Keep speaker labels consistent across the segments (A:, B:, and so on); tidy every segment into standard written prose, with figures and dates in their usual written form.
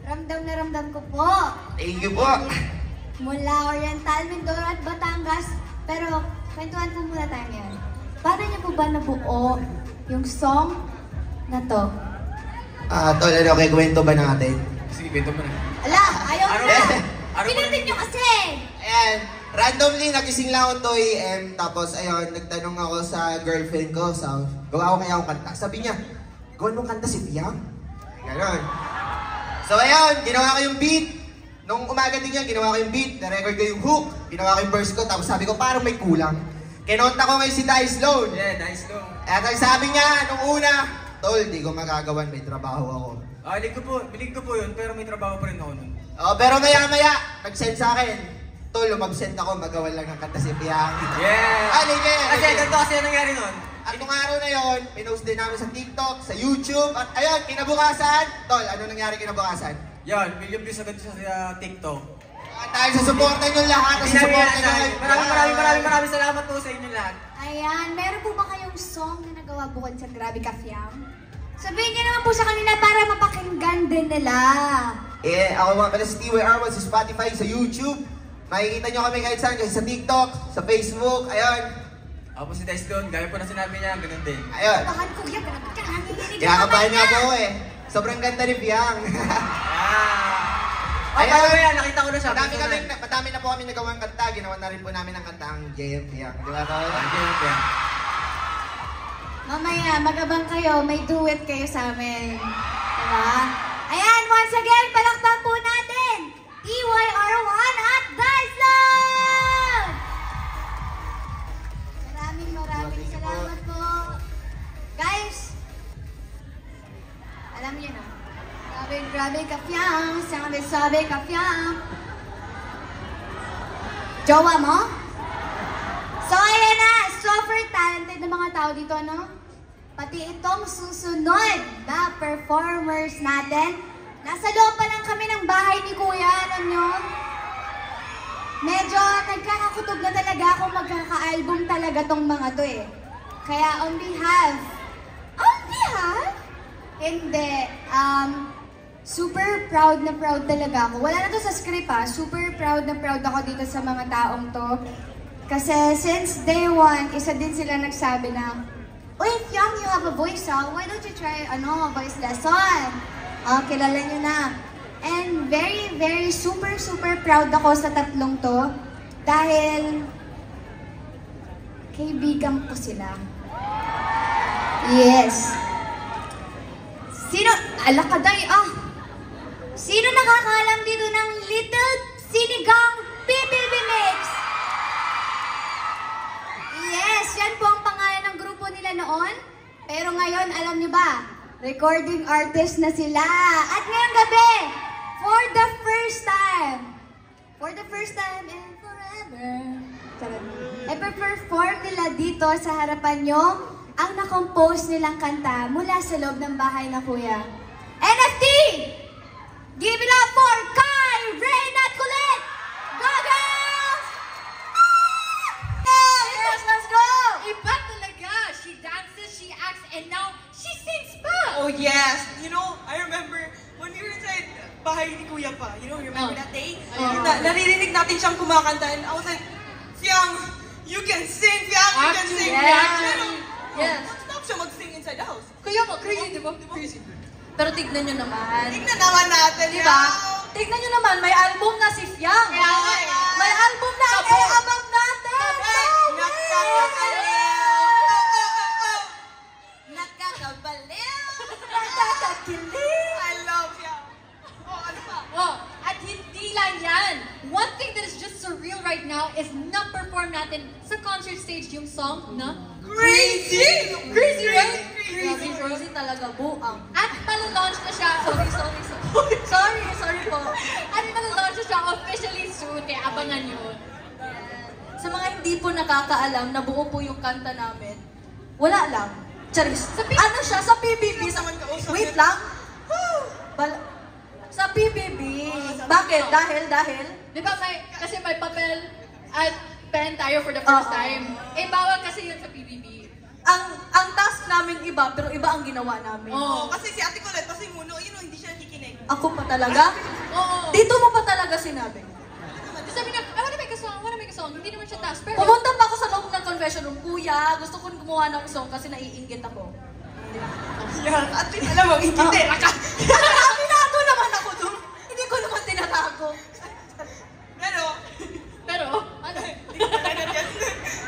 A: Ramdam na ramdam ko po.
B: Thank you po.
A: Mula Oriental, Mindoro at Batangas. Pero, kwentuhan po muna tayo ngayon. Paano niyo po ba nabuo yung song na to?
B: Tol, ano, kay kwento ba natin?
C: Sige, kwento mo na.
A: Ala, ayaw na!
C: Ano
A: Pinitin niyo kasi!
B: Ayan, randomly nagising lang ako 2 AM, tapos ayun, nagtanong ako sa girlfriend ko, gawa ko kaya akong kanta. Sabi niya, gawa mong kanta si Piang? Ganon. So ayun, ginawa ko yung beat. Nung umaga din yan, ginawa ko yung beat, na-record ko yung hook, ginawa ko yung verse ko, tapos sabi ko, parang may kulang. Kinonta ko ngayon si Dice Loan.
C: Yeah, nice to.
B: At ang sabi niya, nung una, Tol, di ko magagawan, may trabaho ako.
C: Bilig ko po yun, pero may trabaho pa rin ako nun.
B: Oh, pero maya-maya, nag-send sa akin. Tol, umabsent ako, magawan lang ng kanta si Piang.
C: Yeah!
B: Legend!
C: Kasi ganito kasi yung nangyari nun.
B: At nung araw na yon, pinost din namin sa TikTok, sa YouTube, at ayun, kinabukasan. Tol, ano nangyari kinabukasan?
C: Yan, million views agad siya sa TikTok.
B: At dahil sa supportan nyo lahat, sa supportan nyo.
C: Maraming salamat po sa inyo lahat.
A: Ayan, meron po ba kayong song na nagawa bukod sa Grabe Ka Fiam? Sabihin niyo naman po sa kanila para mapakinggan din nila.
B: Ako mga pala si TYR1 sa Spotify, sa YouTube. Makikita nyo kami kahit saan, kasi sa TikTok, sa Facebook, ayun.
C: Ako po si Dice doon, gaya po na sinabi niya, ganun din.
B: Ayun.
A: Bakit kuya, grabe ka, nanginginig
B: Kaya kabahan nga po ako eh. Sobrang ganda ni Piang.
C: Ayun, yan, nakita ko na siya.
B: Madami na po kami nagawang kanta. Ginawa na rin po namin ang kanta ang JM Piang. Di ba, Tol?
A: Mamaya, mag-abang kayo, may duet kayo sa amin. Diba? Ayan, once again, palakpan po natin! TYR1 at Dice Love! Maraming salamat po. Guys, alam niyo na. Grabe ka Piang, sabi ka Piang. Jowa mo? So ayan na, super talented na mga tao dito, no? Pati itong susunod na performers natin. Nasa loob pa lang kami ng bahay ni Kuya, alam nyo? Medyo nagkakakutob na talaga kung magkaka-album talaga tong mga to eh. Kaya on behalf, hindi, super proud na proud talaga ako. Wala na to sa script ha, super proud na proud ako dito sa mga taong to. Kasi since day one, isa din sila nagsabi na, "Uy, Fiam, you have a voice why don't you try, voice lesson?" Kilala nyo na. And very super proud ako sa tatlong to. Dahil, kaibigan ko sila. Yes. Sino nakakaalam dito ng Little Sinigang PBB Mix? Yes, yan po ang pangalan ng grupo nila noon. Pero ngayon, alam niyo ba, recording artist na sila. At ngayong gabi, for the first time and forever, perform nila dito sa harapan nyo ang na-compose nilang kanta mula sa loob ng bahay na Kuya. NFT! Give it up for Kai, Rain at Colette! Go, girls! Yes, let's go!
D: Iba talaga! She dances, she acts, and now she sings pa!
E: Oh yes! You know, I remember when we were inside bahay ni Kuya pa. You know, remember that day? Naririnig natin siyang kumakanta and I was like, Fiang, you can sing, Fiang, you can sing, Fiang!
D: Yes.
E: Stop siya mag-sing inside the house.
D: Kaya mo, crazy, di ba? Crazy. Pero tignan nyo naman.
E: Tignan naman natin,
D: Di ba? Tignan nyo naman, may album na si Fiang. May album na ang abang natin!
E: Nakakakilig! I love Fiang! Oh, ano pa?
D: Oh, at hindi lang yan. One thing that is just surreal right now is na-perform natin sa concert stage yung song na
E: Crazy!
D: Crazy, right?
E: Crazy!
D: Crazy talaga, buang. At malo-launch na siya. Sorry po. At malo-launch na siya officially soon. Kaya abangan yun.
F: Sa mga hindi po nakakaalam na buo po yung kanta namin, wala lang. Charis. Ano siya? Sa PBB. Wait lang. Sa PBB. Bakit? Dahil?
D: Di ba kasi may papel at pen tayo for the first time. Eh, bawal kasi yun sa PBB.
F: Ang task namin iba, pero iba ang ginawa namin.
E: Oo, kasi si Ate Colette, kasi muno, yun o, hindi siya nakikinig.
F: Ako pa talaga?
D: Oo.
F: Dito mo pa talaga sinabi.
D: Tapos sabi niya, I wanna make a song. Hindi naman siya task. Pero,
F: Pumunta pa ako sa loob ng confession room, Kuya, gusto ko gumawa ng song kasi naiinggit ako.
E: Yeah, at least alam mo, ingitera ka.
F: Aminado naman ako dun. Hindi ko naman tinatago.
E: Pero,
D: ano?
E: hindi ko talaga yan.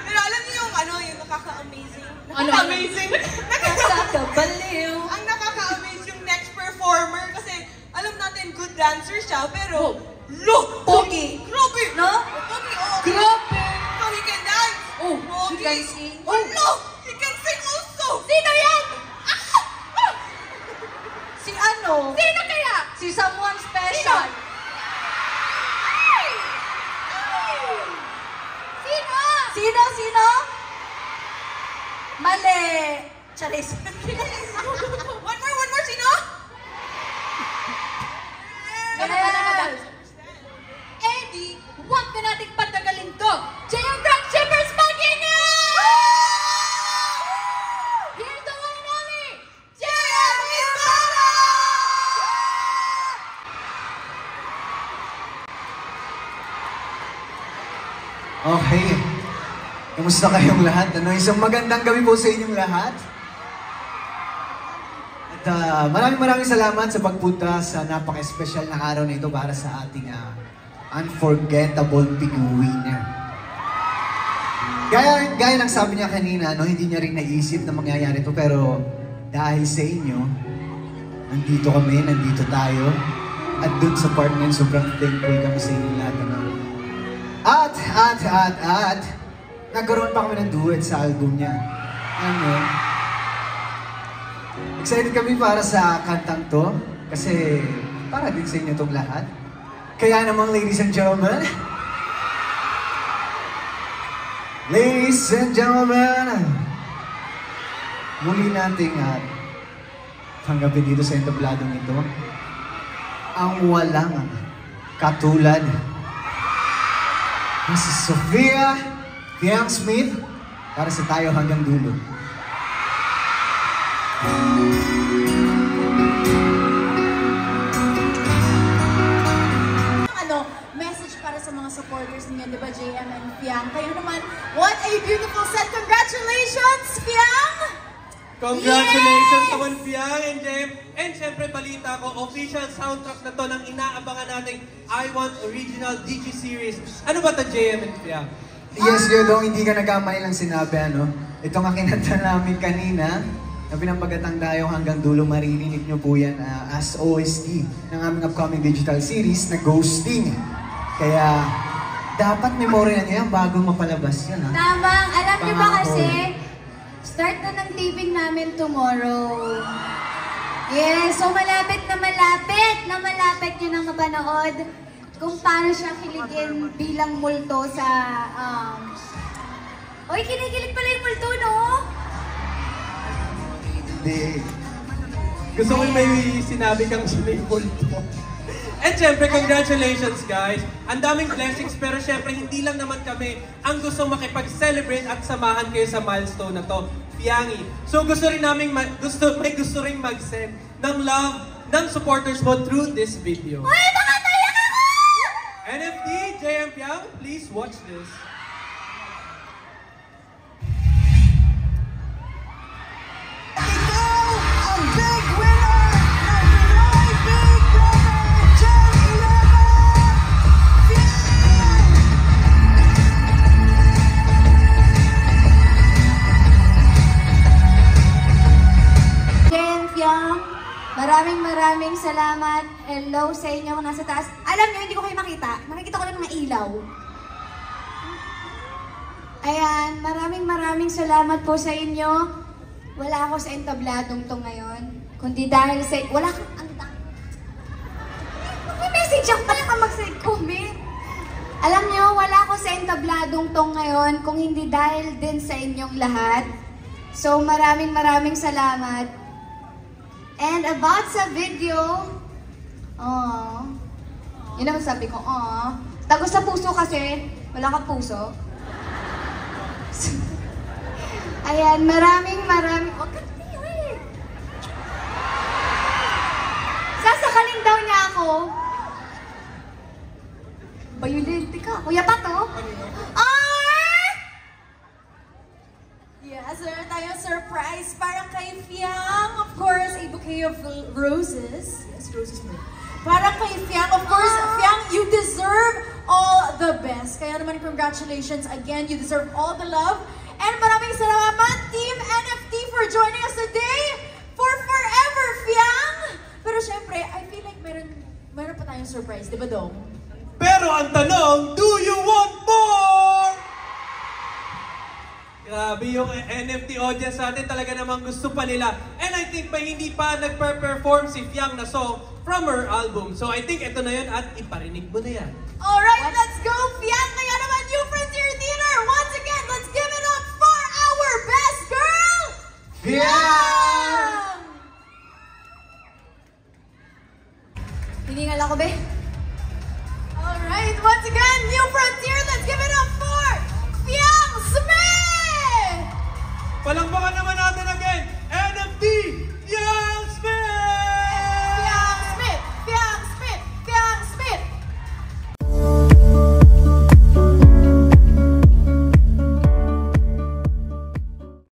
E: Pero alam niyo yung ano, yung nakaka-amazing.
D: Ano?
E: Nakaka-amazing.
F: Nakakabaliw.
E: Ang nakaka-amaze yung next performer kasi alam natin good dancer siya, pero look!
F: Pogi.
E: Grabe!
F: No?
E: Pogi, oo.
F: Grabe.
E: So he can dance.
F: Oh,
E: Pogi.
F: he can sing.
E: Oh, no! He can sing also!
D: Sino yan?
F: Si ano?
D: Sino kaya?
F: Si someone special.
D: Sino?
F: Sino? Mali. Charis.
E: One more, sino?
F: Yes.
D: Eddie, huwag na nating patagalin to. JM Drunk Shippers Magina! Here's the one and only, JM Ibarra!
G: Okay. Kamusta kayong lahat? Isang magandang gabi po sa inyong lahat. At maraming salamat sa pagpunta sa napaka-espesyal na araw na ito para sa ating unforgettable big winner. Gaya ng sabi niya kanina, hindi niya rin naisip na mangyayari ito, pero dahil sa inyo, nandito kami, nandito tayo. At dun sa part na yun, sobrang thankful kami sa inyo lahat. At nagkaroon pa kami ng duet sa album niya. Excited kami para sa kantang to kasi para din sa inyo itong lahat. Kaya namang ladies and gentlemen, muli nating tanggapin dito sa entabladong ito ang walang katulad na si Sofia Piang Smith para sa Tayo Hanggang Dulo.
A: Message para sa mga supporters niyo, di ba, JM and Piang? Kayo naman, what a beautiful set! Congratulations, Piang!
H: Congratulations naman Piang and JM. And syempre balita ko, official soundtrack na to ng inaabangan nating I Want Original DG Series. Ano ba ito JM and Piang?
G: Yes, Yodong, hindi ka nagkamali lang sinabi, Ito nga kinanta namin kanina, na pinampagatang tayo hanggang dulo, maririnig nyo po yan as OST ng aming upcoming digital series na Ghosting. Kaya, dapat memorya nyo yan bago mapalabas yan,
A: Tama, alam niyo ba
G: Pangako.
A: kasi, start na ng taping namin tomorrow. Yes, so malapit nyo nang mapanood kung paano siya kiligin bilang multo sa, Oy, kinikilig pala yung multo, no?
G: Hindi.
H: Gusto ko may sinabi kang sinibol to. And syempre, congratulations guys! Ang daming blessings pero syempre hindi lang naman kami ang gusto makipag-celebrate at samahan kayo sa milestone na to, Piangi. So gusto rin namin gusto rin mag-send ng love ng supporters mo through this video.
A: Uy, baka tayak ako!
H: NFT, JM Piang, please watch this.
A: Maraming salamat. Hello sa inyo kung nasa taas. Alam niyo, hindi ko kayo makita. Makikita ko lang ng ilaw. Ayan, maraming salamat po sa inyo. Wala ako sa entabladong to ngayon. Kundi dahil sa... Wala kang... May message ako pala ka mag-send comment. Alam niyo, wala ako sa entabladong to ngayon kung hindi dahil din sa inyong lahat. So, maraming salamat. And about sa video, yun naman sabi ko, tagos sa puso kasi, wala kang puso. Ayan, maraming... Huwag ka tumingin. Sasakalin daw niya ako. Bayulente ka. Kuya Pato?
F: Yes, meron tayong surprise para kay Fiang. Of course, a bouquet of roses. Yes, roses mo. Para kay Fiang. Of course, Fiang, you deserve all the best. Kaya naman, congratulations again. You deserve all the love. And maraming salamat, Team NFT, for joining us today for Forever, Fiang. Pero syempre, I feel like meron pa tayong surprise. Di ba, Dong?
H: Pero ang tanong, do you want more? Grabe yung NFT audience natin, talaga namang gusto pa nila. And I think pa hindi pa nagper-perform si Fiang na song from her album. So I think ito na yun at iparinig mo na yan.
F: Alright, let's go, Fiang! Kaya naman, New Frontier Theater, once again, let's give it up for our best girl, Fiang!
A: Hiningal ako, be.
F: Alright, once again, New Frontier, let's give it up